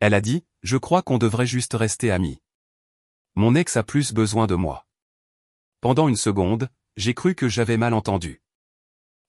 Elle a dit, je crois qu'on devrait juste rester amis. Mon ex a plus besoin de moi. Pendant une seconde, j'ai cru que j'avais mal entendu.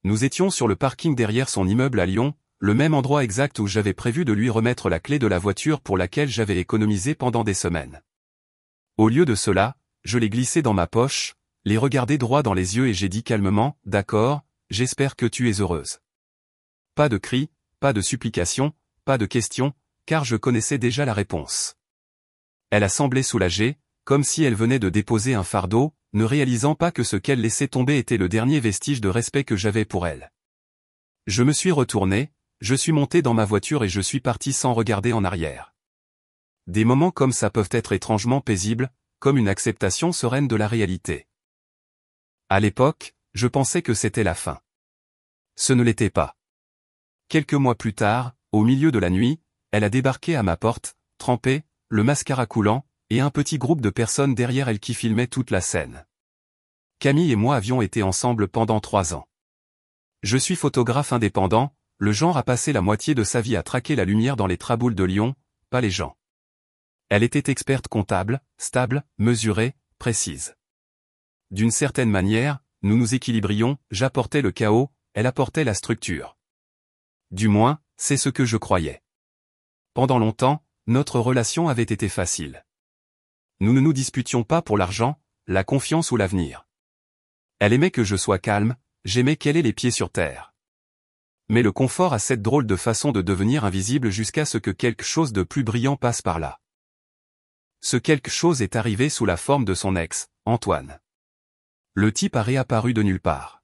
Nous étions sur le parking derrière son immeuble à Lyon, le même endroit exact où j'avais prévu de lui remettre la clé de la voiture pour laquelle j'avais économisé pendant des semaines. Au lieu de cela, je l'ai glissé dans ma poche, l'ai regardé droit dans les yeux et j'ai dit calmement, « D'accord, j'espère que tu es heureuse. » Pas de cris, pas de supplications, pas de questions, car je connaissais déjà la réponse. Elle a semblé soulagée, comme si elle venait de déposer un fardeau, ne réalisant pas que ce qu'elle laissait tomber était le dernier vestige de respect que j'avais pour elle. Je me suis retourné, je suis monté dans ma voiture et je suis parti sans regarder en arrière. Des moments comme ça peuvent être étrangement paisibles, comme une acceptation sereine de la réalité. À l'époque, je pensais que c'était la fin. Ce ne l'était pas. Quelques mois plus tard, au milieu de la nuit, elle a débarqué à ma porte, trempée, le mascara coulant, et un petit groupe de personnes derrière elle qui filmaient toute la scène. Camille et moi avions été ensemble pendant 3 ans. Je suis photographe indépendant, le genre a passé la moitié de sa vie à traquer la lumière dans les traboules de Lyon, pas les gens. Elle était experte comptable, stable, mesurée, précise. D'une certaine manière, nous nous équilibrions, j'apportais le chaos, elle apportait la structure. Du moins, c'est ce que je croyais. Pendant longtemps, notre relation avait été facile. Nous ne nous disputions pas pour l'argent, la confiance ou l'avenir. Elle aimait que je sois calme, j'aimais qu'elle ait les pieds sur terre. Mais le confort a cette drôle de façon de devenir invisible jusqu'à ce que quelque chose de plus brillant passe par là. Ce quelque chose est arrivé sous la forme de son ex, Antoine. Le type a réapparu de nulle part.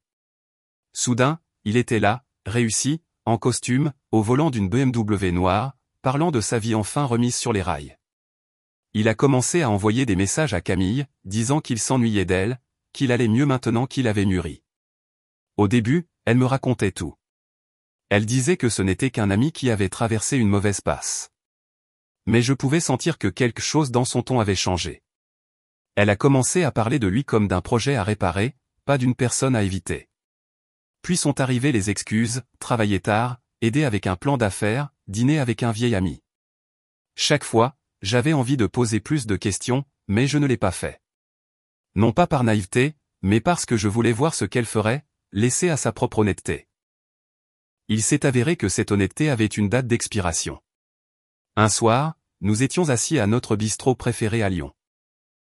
Soudain, il était là, réussi, en costume, au volant d'une BMW noire, parlant de sa vie enfin remise sur les rails. Il a commencé à envoyer des messages à Camille, disant qu'il s'ennuyait d'elle, qu'il allait mieux maintenant qu'il avait mûri. Au début, elle me racontait tout. Elle disait que ce n'était qu'un ami qui avait traversé une mauvaise passe. Mais je pouvais sentir que quelque chose dans son ton avait changé. Elle a commencé à parler de lui comme d'un projet à réparer, pas d'une personne à éviter. Puis sont arrivées les excuses, travailler tard, aider avec un plan d'affaires, dîner avec un vieil ami. Chaque fois, j'avais envie de poser plus de questions, mais je ne l'ai pas fait. Non pas par naïveté, mais parce que je voulais voir ce qu'elle ferait, laissée à sa propre honnêteté. Il s'est avéré que cette honnêteté avait une date d'expiration. Un soir, nous étions assis à notre bistrot préféré à Lyon.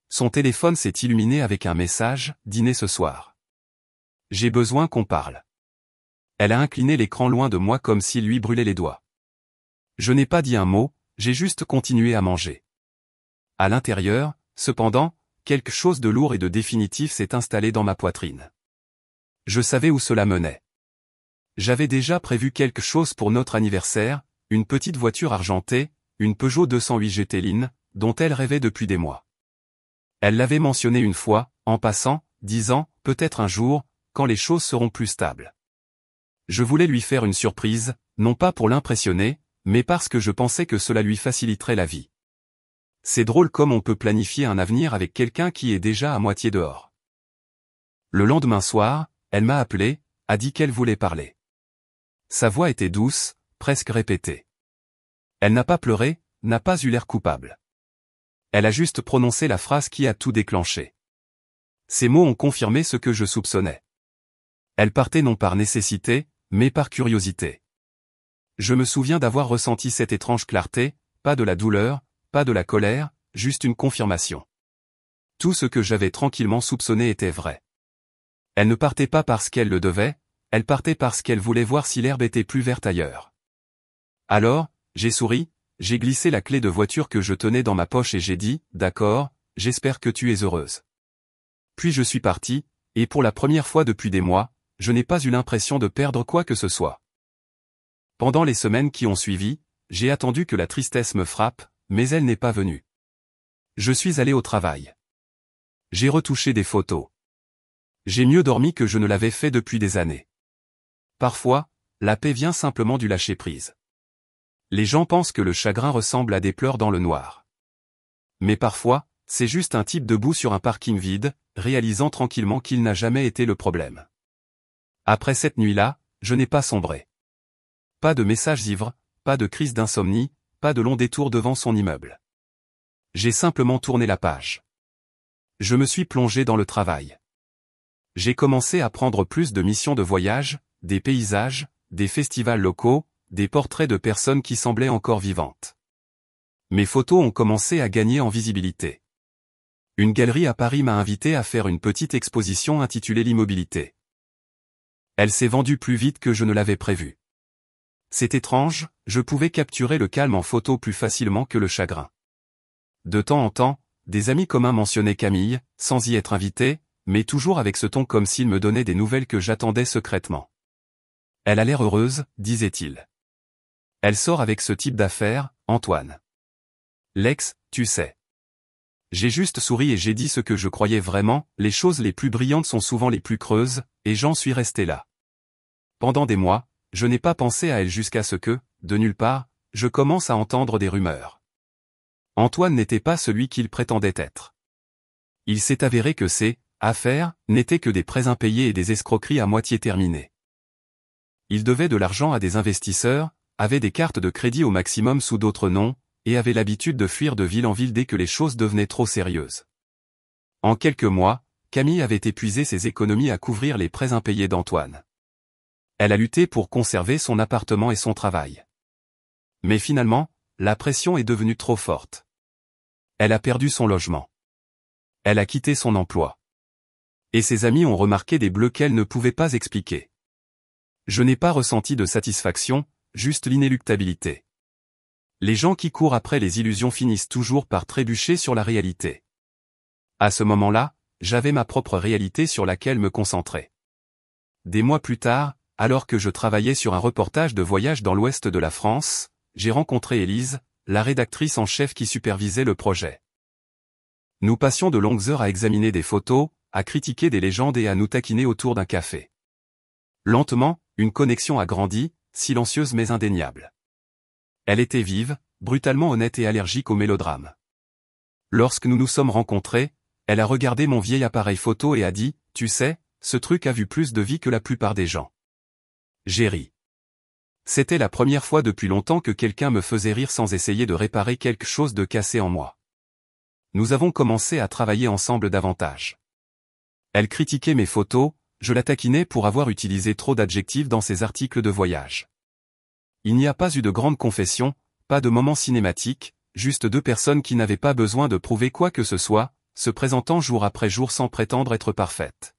Son téléphone s'est illuminé avec un message, « Dîner ce soir. J'ai besoin qu'on parle. » Elle a incliné l'écran loin de moi comme s'il lui brûlait les doigts. Je n'ai pas dit un mot, j'ai juste continué à manger. À l'intérieur, cependant, quelque chose de lourd et de définitif s'est installé dans ma poitrine. Je savais où cela menait. J'avais déjà prévu quelque chose pour notre anniversaire, une petite voiture argentée, une Peugeot 208 GT Line, dont elle rêvait depuis des mois. Elle l'avait mentionné une fois, en passant, disant, peut-être un jour, quand les choses seront plus stables. Je voulais lui faire une surprise, non pas pour l'impressionner, mais parce que je pensais que cela lui faciliterait la vie. C'est drôle comme on peut planifier un avenir avec quelqu'un qui est déjà à moitié dehors. Le lendemain soir, elle m'a appelé, a dit qu'elle voulait parler. Sa voix était douce, presque répétée. Elle n'a pas pleuré, n'a pas eu l'air coupable. Elle a juste prononcé la phrase qui a tout déclenché. Ces mots ont confirmé ce que je soupçonnais. Elle partait non par nécessité, mais par curiosité. Je me souviens d'avoir ressenti cette étrange clarté, pas de la douleur, pas de la colère, juste une confirmation. Tout ce que j'avais tranquillement soupçonné était vrai. Elle ne partait pas parce qu'elle le devait, elle partait parce qu'elle voulait voir si l'herbe était plus verte ailleurs. Alors, j'ai souri, j'ai glissé la clé de voiture que je tenais dans ma poche et j'ai dit, « D'accord, j'espère que tu es heureuse. » Puis je suis parti, et pour la première fois depuis des mois, je n'ai pas eu l'impression de perdre quoi que ce soit. Pendant les semaines qui ont suivi, j'ai attendu que la tristesse me frappe, mais elle n'est pas venue. Je suis allé au travail. J'ai retouché des photos. J'ai mieux dormi que je ne l'avais fait depuis des années. Parfois, la paix vient simplement du lâcher-prise. Les gens pensent que le chagrin ressemble à des pleurs dans le noir. Mais parfois, c'est juste un type debout sur un parking vide, réalisant tranquillement qu'il n'a jamais été le problème. Après cette nuit-là, je n'ai pas sombré. Pas de messages ivres, pas de crise d'insomnie, pas de long détour devant son immeuble. J'ai simplement tourné la page. Je me suis plongé dans le travail. J'ai commencé à prendre plus de missions de voyage, des paysages, des festivals locaux, des portraits de personnes qui semblaient encore vivantes. Mes photos ont commencé à gagner en visibilité. Une galerie à Paris m'a invité à faire une petite exposition intitulée L'immobilité. Elle s'est vendue plus vite que je ne l'avais prévu. C'est étrange, je pouvais capturer le calme en photo plus facilement que le chagrin. De temps en temps, des amis communs mentionnaient Camille, sans y être invité, mais toujours avec ce ton comme s'il me donnait des nouvelles que j'attendais secrètement. Elle a l'air heureuse, disait-il. Elle sort avec ce type d'affaires, Antoine. Lex, tu sais. J'ai juste souri et j'ai dit ce que je croyais vraiment, les choses les plus brillantes sont souvent les plus creuses, et j'en suis resté là. Pendant des mois, je n'ai pas pensé à elle jusqu'à ce que, de nulle part, je commence à entendre des rumeurs. Antoine n'était pas celui qu'il prétendait être. Il s'est avéré que ces affaires n'étaient que des prêts impayés et des escroqueries à moitié terminées. Il devait de l'argent à des investisseurs, avait des cartes de crédit au maximum sous d'autres noms, et avait l'habitude de fuir de ville en ville dès que les choses devenaient trop sérieuses. En quelques mois, Camille avait épuisé ses économies à couvrir les prêts impayés d'Antoine. Elle a lutté pour conserver son appartement et son travail. Mais finalement, la pression est devenue trop forte. Elle a perdu son logement. Elle a quitté son emploi. Et ses amis ont remarqué des bleus qu'elle ne pouvait pas expliquer. Je n'ai pas ressenti de satisfaction, juste l'inéluctabilité. Les gens qui courent après les illusions finissent toujours par trébucher sur la réalité. À ce moment-là, j'avais ma propre réalité sur laquelle me concentrer. Des mois plus tard, alors que je travaillais sur un reportage de voyage dans l'ouest de la France, j'ai rencontré Élise, la rédactrice en chef qui supervisait le projet. Nous passions de longues heures à examiner des photos, à critiquer des légendes et à nous taquiner autour d'un café. Lentement, une connexion a grandi, silencieuse mais indéniable. Elle était vive, brutalement honnête et allergique au mélodrame. Lorsque nous nous sommes rencontrés, elle a regardé mon vieil appareil photo et a dit, « Tu sais, ce truc a vu plus de vie que la plupart des gens. » J'ai ri. C'était la première fois depuis longtemps que quelqu'un me faisait rire sans essayer de réparer quelque chose de cassé en moi. Nous avons commencé à travailler ensemble davantage. Elle critiquait mes photos, je la taquinais pour avoir utilisé trop d'adjectifs dans ses articles de voyage. Il n'y a pas eu de grande confession, pas de moment cinématique, juste deux personnes qui n'avaient pas besoin de prouver quoi que ce soit, se présentant jour après jour sans prétendre être parfaites.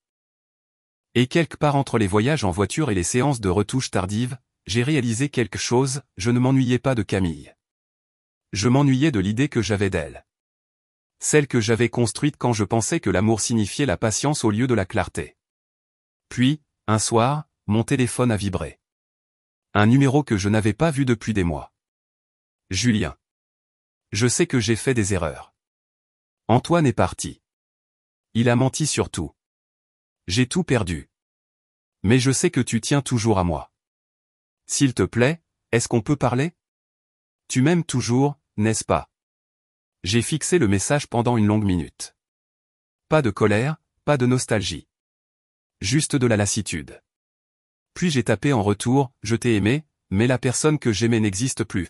Et quelque part entre les voyages en voiture et les séances de retouches tardives, j'ai réalisé quelque chose, je ne m'ennuyais pas de Camille. Je m'ennuyais de l'idée que j'avais d'elle. Celle que j'avais construite quand je pensais que l'amour signifiait la patience au lieu de la clarté. Puis, un soir, mon téléphone a vibré. Un numéro que je n'avais pas vu depuis des mois. Julien. Je sais que j'ai fait des erreurs. Antoine est parti. Il a menti sur tout. J'ai tout perdu. Mais je sais que tu tiens toujours à moi. S'il te plaît, est-ce qu'on peut parler? Tu m'aimes toujours, n'est-ce pas? J'ai fixé le message pendant une longue minute. Pas de colère, pas de nostalgie. Juste de la lassitude. Puis j'ai tapé en retour, je t'ai aimé, mais la personne que j'aimais n'existe plus.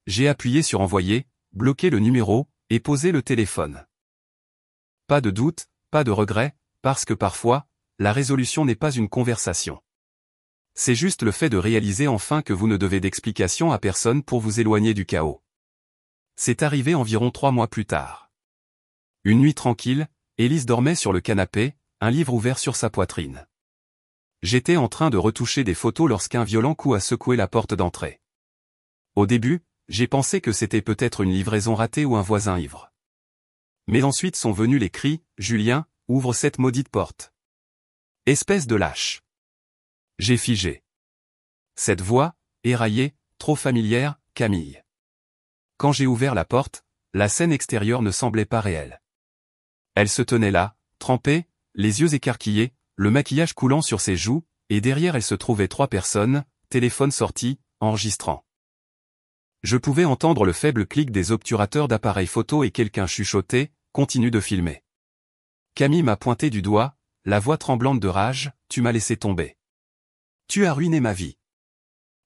J'ai appuyé sur envoyer, bloqué le numéro, et posé le téléphone. Pas de doute, pas de regret, parce que parfois, la résolution n'est pas une conversation. C'est juste le fait de réaliser enfin que vous ne devez d'explication à personne pour vous éloigner du chaos. C'est arrivé environ 3 mois plus tard. Une nuit tranquille, Élise dormait sur le canapé, un livre ouvert sur sa poitrine. J'étais en train de retoucher des photos lorsqu'un violent coup a secoué la porte d'entrée. Au début, j'ai pensé que c'était peut-être une livraison ratée ou un voisin ivre. Mais ensuite sont venus les cris, « Julien, ouvre cette maudite porte. » Espèce de lâche. J'ai figé. Cette voix, éraillée, trop familière, Camille. Quand j'ai ouvert la porte, la scène extérieure ne semblait pas réelle. Elle se tenait là, trempée, les yeux écarquillés, le maquillage coulant sur ses joues, et derrière elle se trouvaient 3 personnes, téléphone sorti, enregistrant. Je pouvais entendre le faible clic des obturateurs d'appareils photo et quelqu'un chuchotait, « Continue de filmer. » Camille m'a pointé du doigt, la voix tremblante de rage, « Tu m'as laissé tomber. Tu as ruiné ma vie.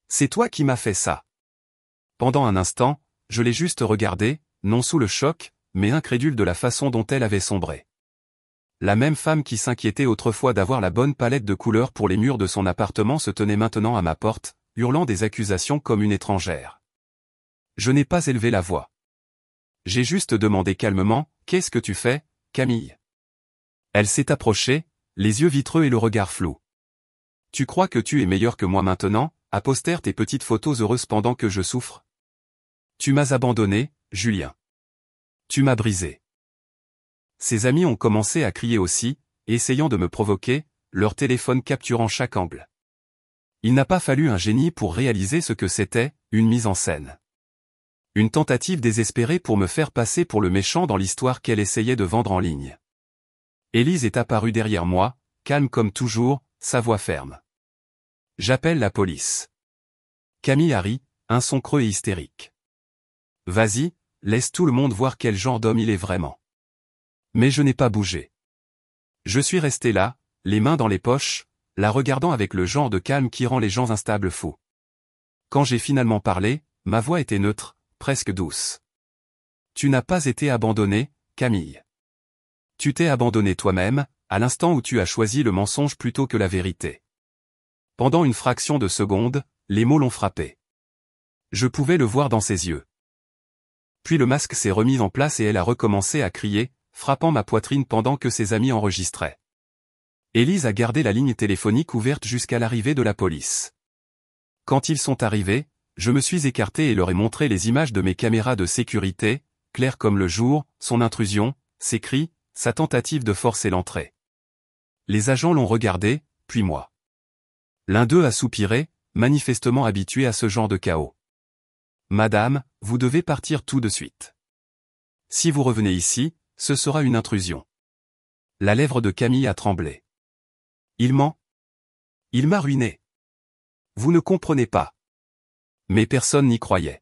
C'est toi qui m'as fait ça. » Pendant un instant, je l'ai juste regardée, non sous le choc, mais incrédule de la façon dont elle avait sombré. La même femme qui s'inquiétait autrefois d'avoir la bonne palette de couleurs pour les murs de son appartement se tenait maintenant à ma porte, hurlant des accusations comme une étrangère. Je n'ai pas élevé la voix. J'ai juste demandé calmement, « Qu'est-ce que tu fais, Camille ?» Elle s'est approchée, les yeux vitreux et le regard flou. « Tu crois que tu es meilleur que moi maintenant, à poster tes petites photos heureuses pendant que je souffre? Tu m'as abandonné, Julien. Tu m'as brisé. » Ses amis ont commencé à crier aussi, essayant de me provoquer, leur téléphone capturant chaque angle. Il n'a pas fallu un génie pour réaliser ce que c'était, une mise en scène. Une tentative désespérée pour me faire passer pour le méchant dans l'histoire qu'elle essayait de vendre en ligne. Élise est apparue derrière moi, calme comme toujours, sa voix ferme. J'appelle la police. Camille a ri, un son creux et hystérique. Vas-y, laisse tout le monde voir quel genre d'homme il est vraiment. Mais je n'ai pas bougé. Je suis resté là, les mains dans les poches, la regardant avec le genre de calme qui rend les gens instables fous. Quand j'ai finalement parlé, ma voix était neutre, presque douce. Tu n'as pas été abandonné, Camille. Tu t'es abandonné toi-même, à l'instant où tu as choisi le mensonge plutôt que la vérité. Pendant une fraction de seconde, les mots l'ont frappé. Je pouvais le voir dans ses yeux. Puis le masque s'est remis en place et elle a recommencé à crier, frappant ma poitrine pendant que ses amis enregistraient. Élise a gardé la ligne téléphonique ouverte jusqu'à l'arrivée de la police. Quand ils sont arrivés, je me suis écarté et leur ai montré les images de mes caméras de sécurité, claires comme le jour, son intrusion, ses cris, sa tentative de forcer l'entrée. Les agents l'ont regardé, puis moi. L'un d'eux a soupiré, manifestement habitué à ce genre de chaos. « Madame, vous devez partir tout de suite. Si vous revenez ici, ce sera une intrusion. » La lèvre de Camille a tremblé. Il ment. Il m'a ruiné. Vous ne comprenez pas. Mais personne n'y croyait.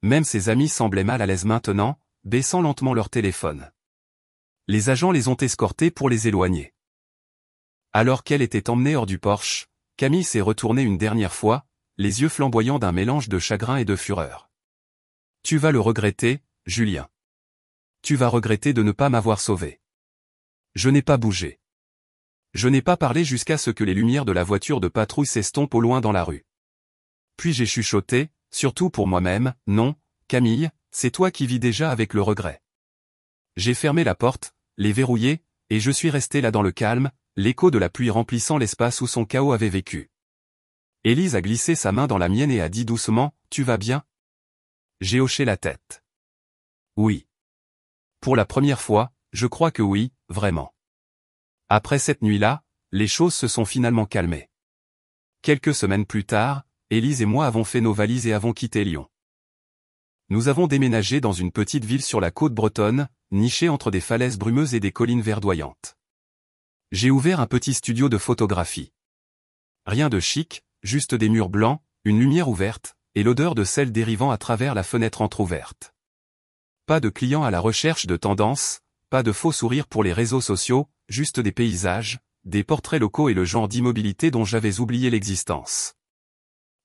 Même ses amis semblaient mal à l'aise maintenant, baissant lentement leur téléphone. Les agents les ont escortés pour les éloigner. Alors qu'elle était emmenée hors du porche, Camille s'est retournée une dernière fois, les yeux flamboyants d'un mélange de chagrin et de fureur. « Tu vas le regretter, Julien. Tu vas regretter de ne pas m'avoir sauvé. » Je n'ai pas bougé. Je n'ai pas parlé jusqu'à ce que les lumières de la voiture de patrouille s'estompent au loin dans la rue. Puis j'ai chuchoté, surtout pour moi-même, « Non, Camille, c'est toi qui vis déjà avec le regret. » J'ai fermé la porte, les verrouillé, et je suis resté là dans le calme, l'écho de la pluie remplissant l'espace où son chaos avait vécu. Élise a glissé sa main dans la mienne et a dit doucement, « Tu vas bien ?» J'ai hoché la tête. Oui. Pour la première fois, je crois que oui, vraiment. Après cette nuit-là, les choses se sont finalement calmées. Quelques semaines plus tard, Élise et moi avons fait nos valises et avons quitté Lyon. Nous avons déménagé dans une petite ville sur la côte bretonne, nichée entre des falaises brumeuses et des collines verdoyantes. J'ai ouvert un petit studio de photographie. Rien de chic, juste des murs blancs, une lumière ouverte, et l'odeur de sel dérivant à travers la fenêtre entr'ouverte. Pas de clients à la recherche de tendances, pas de faux sourires pour les réseaux sociaux, juste des paysages, des portraits locaux et le genre d'immobilité dont j'avais oublié l'existence.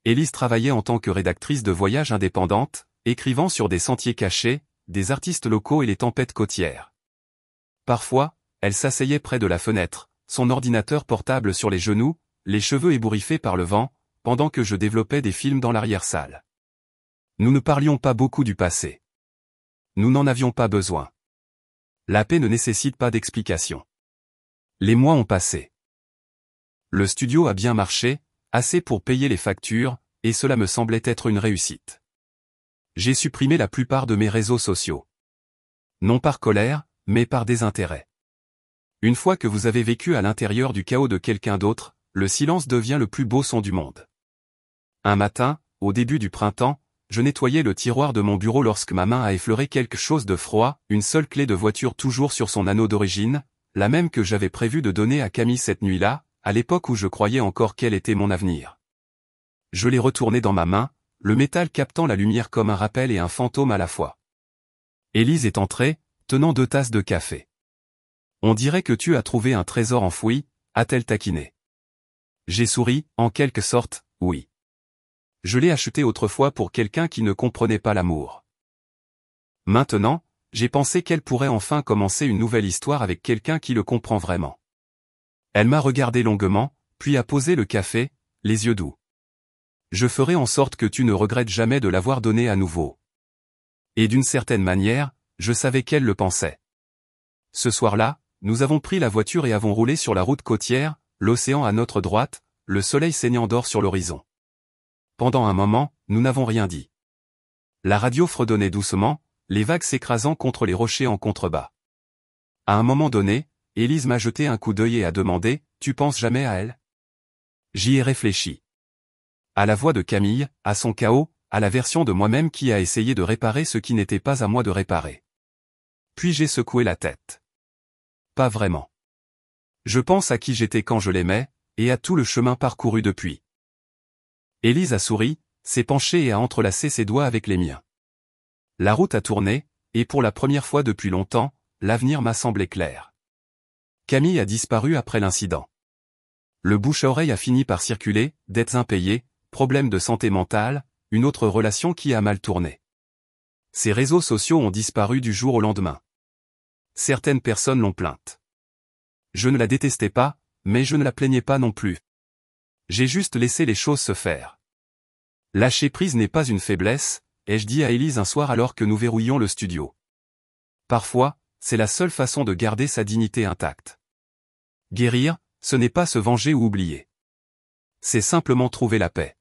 Élise travaillait en tant que rédactrice de voyage indépendante, écrivant sur des sentiers cachés, des artistes locaux et les tempêtes côtières. Parfois, elle s'asseyait près de la fenêtre, son ordinateur portable sur les genoux, les cheveux ébouriffés par le vent, pendant que je développais des films dans l'arrière-salle. Nous ne parlions pas beaucoup du passé. Nous n'en avions pas besoin. La paix ne nécessite pas d'explication. Les mois ont passé. Le studio a bien marché, assez pour payer les factures, et cela me semblait être une réussite. J'ai supprimé la plupart de mes réseaux sociaux. Non par colère, mais par désintérêt. Une fois que vous avez vécu à l'intérieur du chaos de quelqu'un d'autre, le silence devient le plus beau son du monde. Un matin, au début du printemps, je nettoyais le tiroir de mon bureau lorsque ma main a effleuré quelque chose de froid, une seule clé de voiture toujours sur son anneau d'origine, la même que j'avais prévu de donner à Camille cette nuit-là, à l'époque où je croyais encore qu'elle était mon avenir. Je l'ai retournée dans ma main, le métal captant la lumière comme un rappel et un fantôme à la fois. Élise est entrée, tenant 2 tasses de café. « On dirait que tu as trouvé un trésor enfoui », a-t-elle taquiné. J'ai souri, en quelque sorte, oui. Je l'ai acheté autrefois pour quelqu'un qui ne comprenait pas l'amour. Maintenant, j'ai pensé qu'elle pourrait enfin commencer une nouvelle histoire avec quelqu'un qui le comprend vraiment. Elle m'a regardé longuement, puis a posé le café, les yeux doux. Je ferai en sorte que tu ne regrettes jamais de l'avoir donné à nouveau. Et d'une certaine manière, je savais qu'elle le pensait. Ce soir-là, nous avons pris la voiture et avons roulé sur la route côtière, l'océan à notre droite, le soleil saignant d'or sur l'horizon. Pendant un moment, nous n'avons rien dit. La radio fredonnait doucement, les vagues s'écrasant contre les rochers en contrebas. À un moment donné, Élise m'a jeté un coup d'œil et a demandé « Tu penses jamais à elle ?» J'y ai réfléchi. À la voix de Camille, à son chaos, à la version de moi-même qui a essayé de réparer ce qui n'était pas à moi de réparer. Puis j'ai secoué la tête. Pas vraiment. Je pense à qui j'étais quand je l'aimais, et à tout le chemin parcouru depuis. Élise a souri, s'est penchée et a entrelacé ses doigts avec les miens. La route a tourné, et pour la première fois depuis longtemps, l'avenir m'a semblé clair. Camille a disparu après l'incident. Le bouche-à-oreille a fini par circuler, dettes impayées, problèmes de santé mentale, une autre relation qui a mal tourné. Ces réseaux sociaux ont disparu du jour au lendemain. Certaines personnes l'ont plainte. Je ne la détestais pas, mais je ne la plaignais pas non plus. J'ai juste laissé les choses se faire. Lâcher prise n'est pas une faiblesse, ai-je dit à Élise un soir alors que nous verrouillions le studio. Parfois, c'est la seule façon de garder sa dignité intacte. Guérir, ce n'est pas se venger ou oublier. C'est simplement trouver la paix.